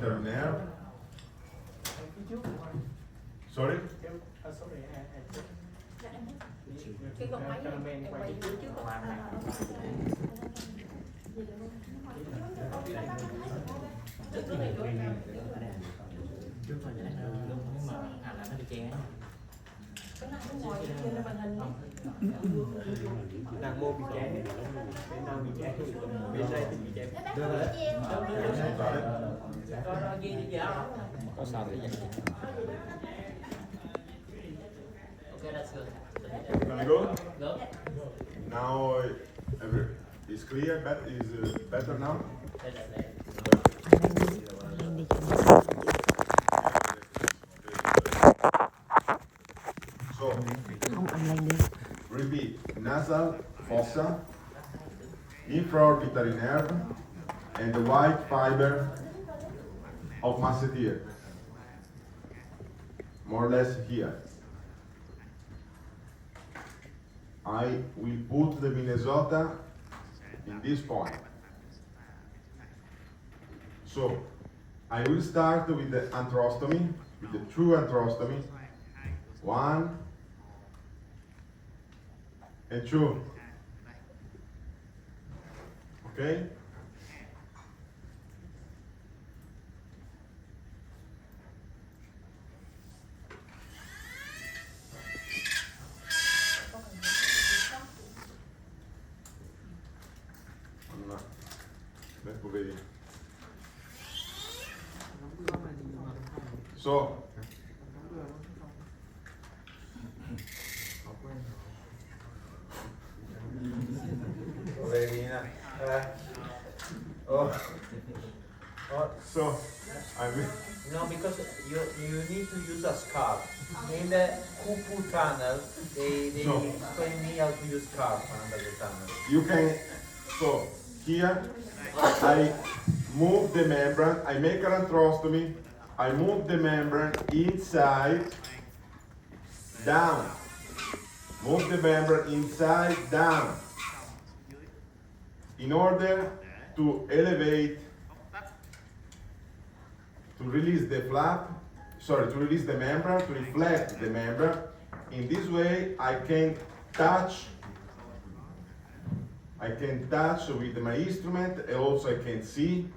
Terminaire. Sorry? Cái góc máy em quay trước con ăn này. Đang mua bị cháy, bên đang bị cháy, bên đây thì bị cháy. Có sao để dành. Okay, that's good. Very good. Good. Now it's clear, but is better now? So, repeat, nasal, fossa, infraorbitary nerve, and the white fiber of masseter. More or less here. I will put the Minnesota in this point. So, I will start with the anthrostomy, with the true anthrostomy. 1 and 2. Okay? So, so I will. No, because you need to use a scarf. In the Kupu tunnel, they explain me how to use scarf under the tunnel. You can. So here I move the membrane. I make an anthrostomy. I move the membrane inside, down. Move the membrane inside, down. In order to elevate, to release the flap, to release the membrane, to reflect the membrane. In this way, I can touch with my instrument, and also I can see,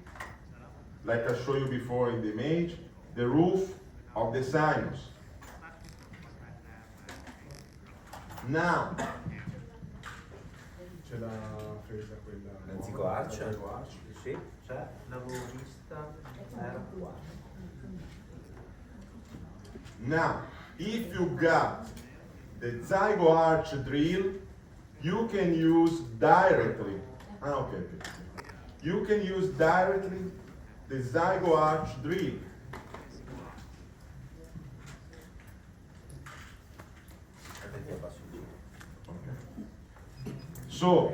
like I showed you before in the image, the roof of the sinus. Now, c'è la presa quella. L'anzicoarcia? Sì, c'è, l'avevo vista, era qua. Now, if you got the zygo arch drill, you can use directly. Okay. You can use directly the zygo arch drill. So,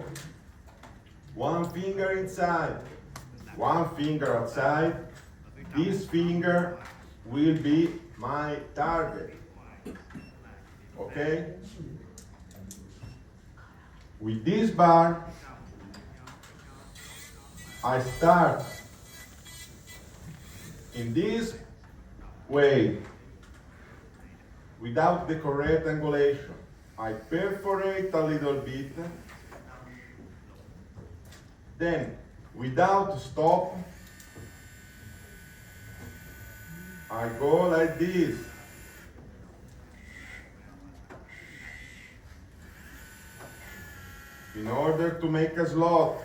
one finger inside, one finger outside. This finger will be my target. Okay? With this bar, I start in this way, without the correct angulation. I perforate a little bit, then without stop, I go like this. In order to make a slot.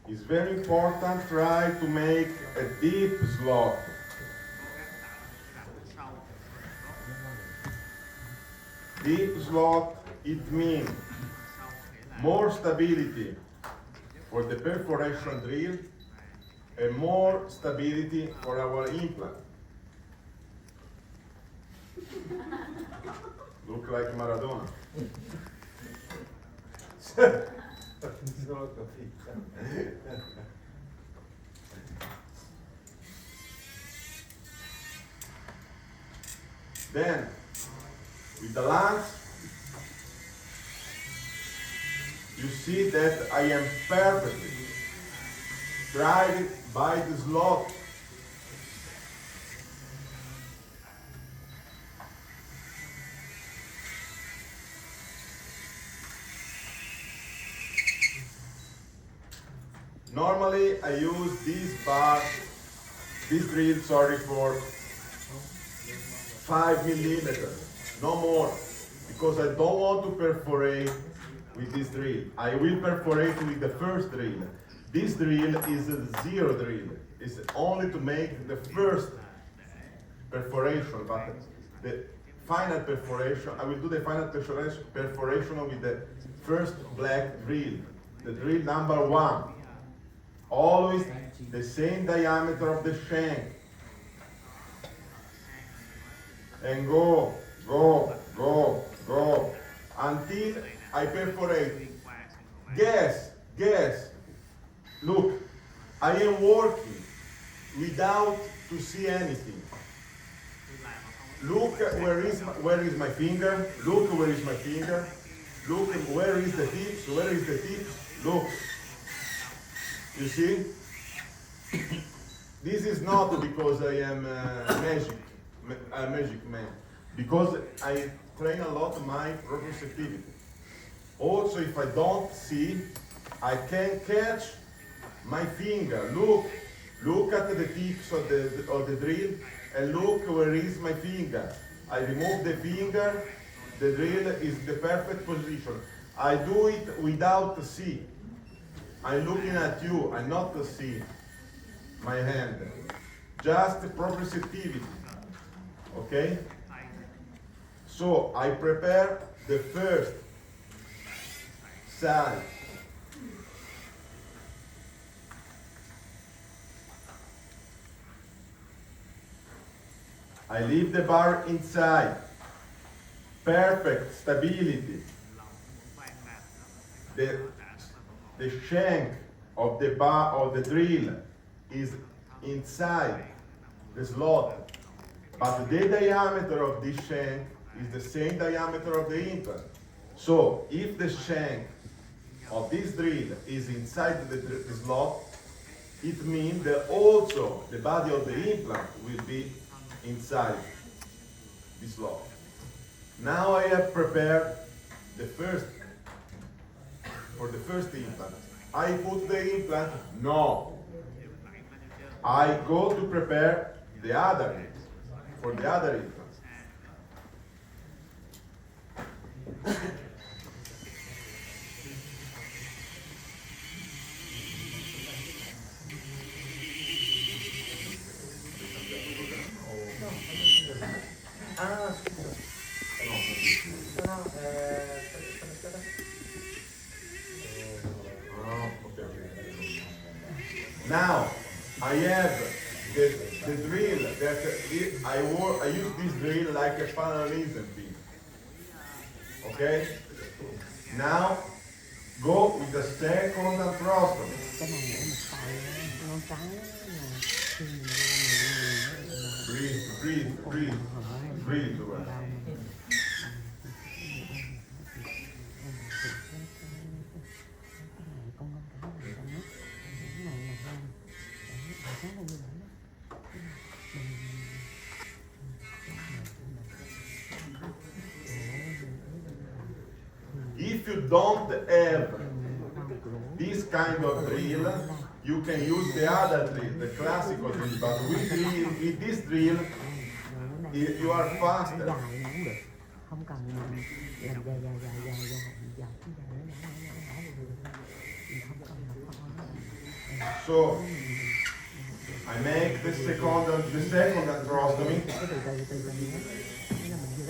It's very important, try to make a deep slot. Deep slot, it means more stability for the perforation drill and more stability for our implant. Look like Maradona. Non ho capito. Then, with the lungs, you see that I am perfectly driving by the slot. Normally I use this drill, for 5 millimeters, no more, because I don't want to perforate with this drill. I will perforate with the first drill. This drill is a zero drill. It's only to make the first perforation, but the final perforation, I will do the final perforation with the first black drill, the drill number 1. Always the same diameter of the shank. And go, until I perforate. Guess. Look, I am working without to see anything. Look where is my finger? Look where is my finger? Look where is the tips? Where is the tips? Look. You see? This is not because I am a magic man. Because I train a lot my proprioceptivity. Also, if I don't see, I can catch my finger. Look at the tips of the drill and look where is my finger. I remove the finger, the drill is the perfect position. I do it without see. I'm looking at you, I'm not to see my hand. Just proprioceptivity. Okay? So I prepare the first side. I leave the bar inside. Perfect stability. The shank of the bar of the drill is inside the slot, but the diameter of this shank is the same diameter of the implant. So if the shank of this drill is inside the slot, it means that also the body of the implant will be inside the slot. Now I have prepared for the first implant. I put the implant? No. I go to prepare the other implant, for the other implant. Now, I have the drill that I use this drill like a parallelism pin. Okay? Now, go with the second arthroscopy. Cái này ở một tay ngón cái Breathe. If you don't have this kind of drill, you can use the other drill, the classical drill, but with this drill, you are faster. dài nó cũng được, không cần làm dài không cần là So I make the second arthroscopy.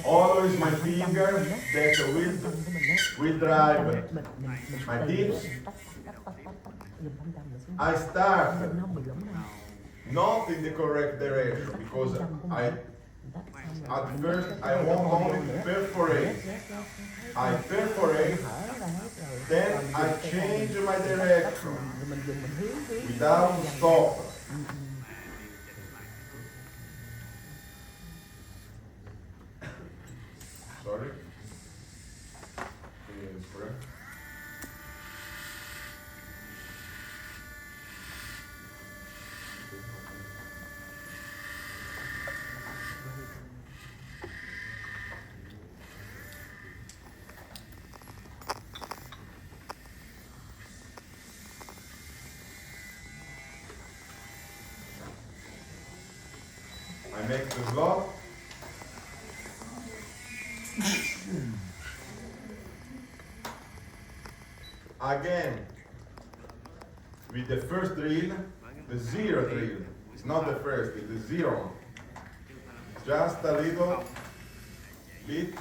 Always my finger that will drive my tips. I start not in the correct direction because at first I want only to perforate. I perforate, then I change my direction mình dùng mình hướng without stop. Sorry. Yes, correct. I make the block. Again, with the first drill, the zero drill. It's not the first, it's the zero. Just a little bit.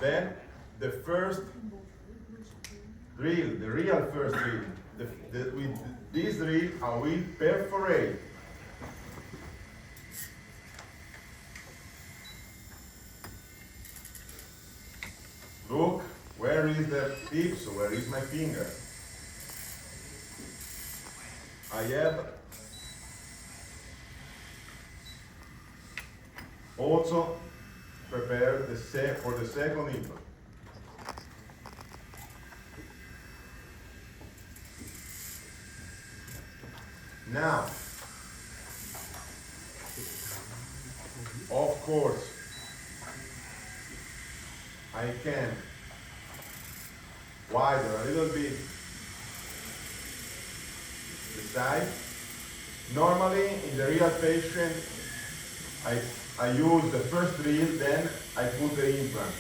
Then the first drill, the real first drill. With this drill, I will perforate. Look, where is the tips? Where is my finger? I have also prepared for the second implant. Now, of course, I can widen a little bit the side. Normally, in the real patient, I use the first drill, then I put the implant.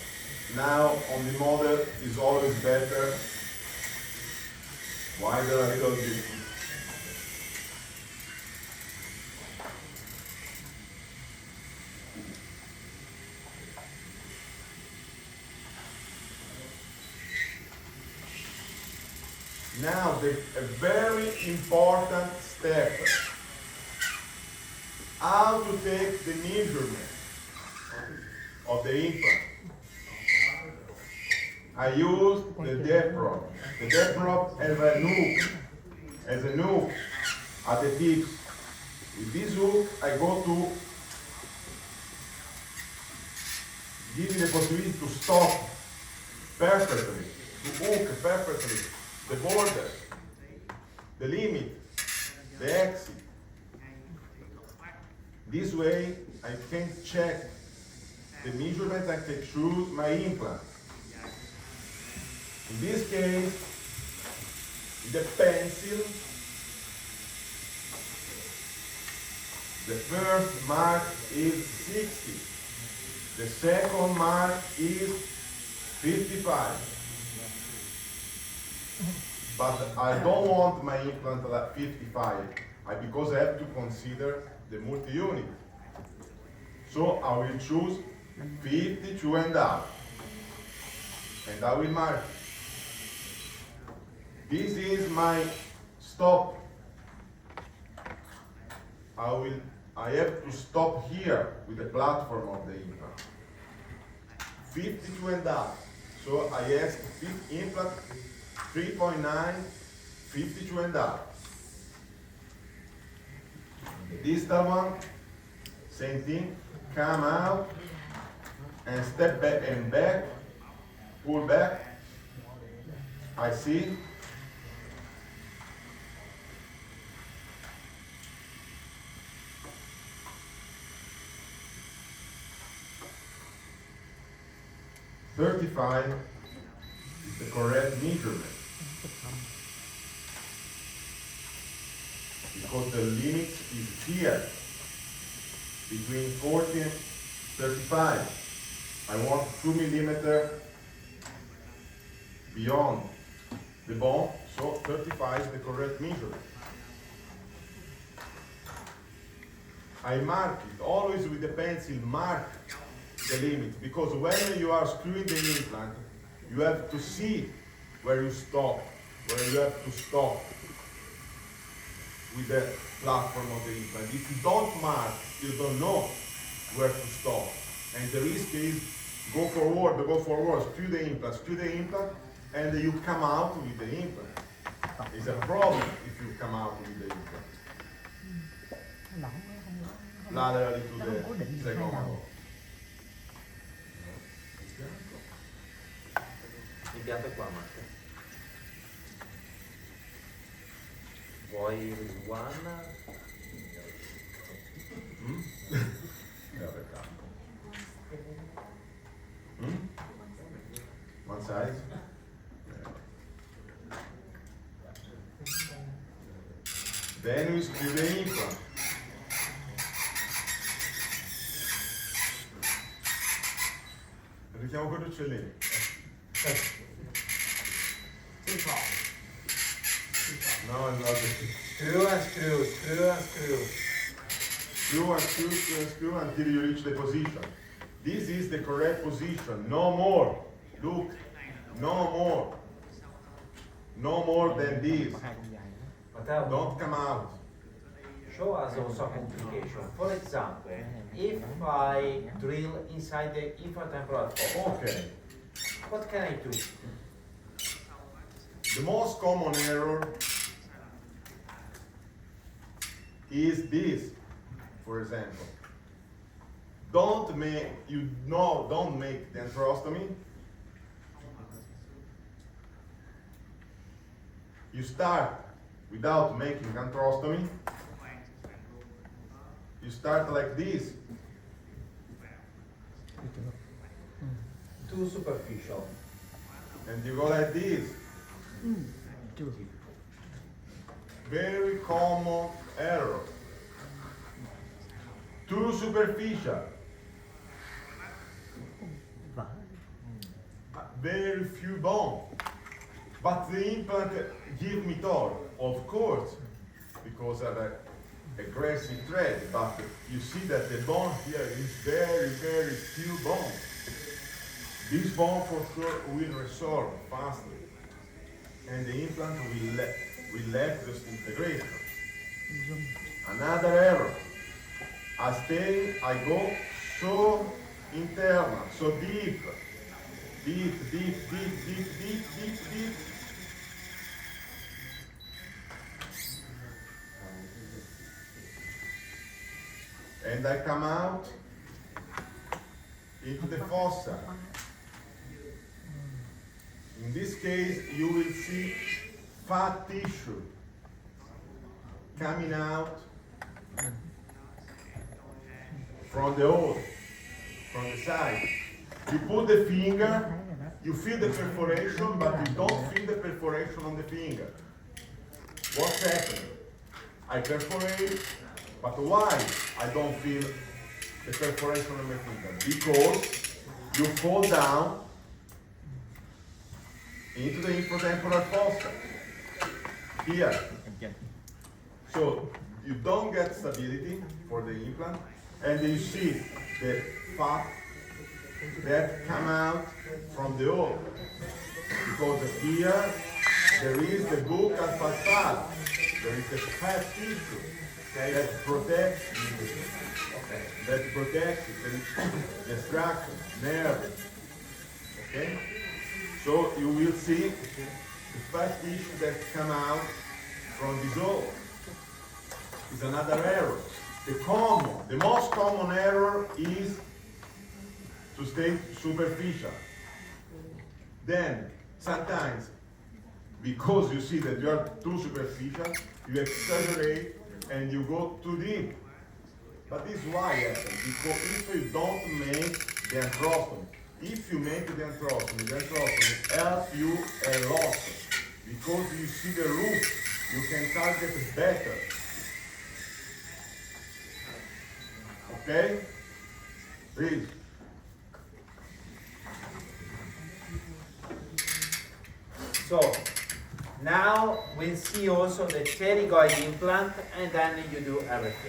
Now, on the model, it's always better widen a little bit. Now, a very important step, how to take the measurement of the implant. I use the depth probe. The depth probe has a hook at the tips. With this hook, I go to give you the possibility to stop perfectly, to hook perfectly the border, the limit, the exit. This way, I can check the measurement and can choose my implant. In this case, the pencil, the first mark is 60. The second mark is 55. But I don't want my implant at 55 because I have to consider the multi-unit. So I will choose 52.5 and I will mark. This is my stop. I have to stop here with the platform of the implant. 52.5. So I ask implant 3.9, 52.5. The distal one, same thing. Come out and step back and back, pull back. I see. "35" is the correct measurement. Because the limit is here, between 40 and 35. I want 2 millimeters beyond the bone, so 35 is the correct measurement. I mark it, always with the pencil, mark the limit, because when you are screwing the implant, you have to see where you stop, where you have to stop with the platform of the implant. If you don't mark, you don't know where to stop. And the risk is go forward, screw the implant, and you come out with the implant. It's a problem if you come out with the implant. Laterally to the second wall. L'impianto è qua, Marco. Vuoi one? One size. Then we screw the implant. Richiamo con l'uccellino. No, no. Screw and screw, screw and screw. Screw and screw, screw and screw until you reach the position. This is the correct position. No more. Look. No more. No more than this. Matteo, Don't come out. show us also a complication. For example, if I drill inside the infratemporal fossa, Okay. what can I do? The most common error is this, for example. Don't make the anthrostomy. You start without making anthrostomy. You start like this. Too superficial. And you go like this. Very common error. Too superficial. Very few bone. But the implant give me torque, of course, because of an aggressive thread. But you see that the bone here is very, very few bone. This bone for sure will resorb faster, and the implant will lack this integration. Another error. I go so internal, so deep, deep, deep, deep, deep, deep, deep, deep. And I come out into the fossa. In this case, you will see fat tissue coming out from the hole, from the side. You put the finger, you feel the perforation, but you don't feel the perforation on the finger. What's happening? I perforate, but why I don't feel the perforation on my finger? Because you fall down into the infratemporal fossa. Here. So you don't get stability for the implant, and you see the fat that come out from the hole. Because here there is the buccal fat. There is the fat tissue that protects the structure, nerve. Okay? So you will see the fat tissue that come out from this hole. Is another error. The most common error is to stay superficial. Then, sometimes, because you see that you are too superficial, you exaggerate and you go too deep. But this is why it happens, because if you don't make the anthrostomy, if you make the anthrostomy helps you a lot. Because you see the root, you can target better. Okay? Please. So, now we'll see also the pterygoid implant, and then you do everything.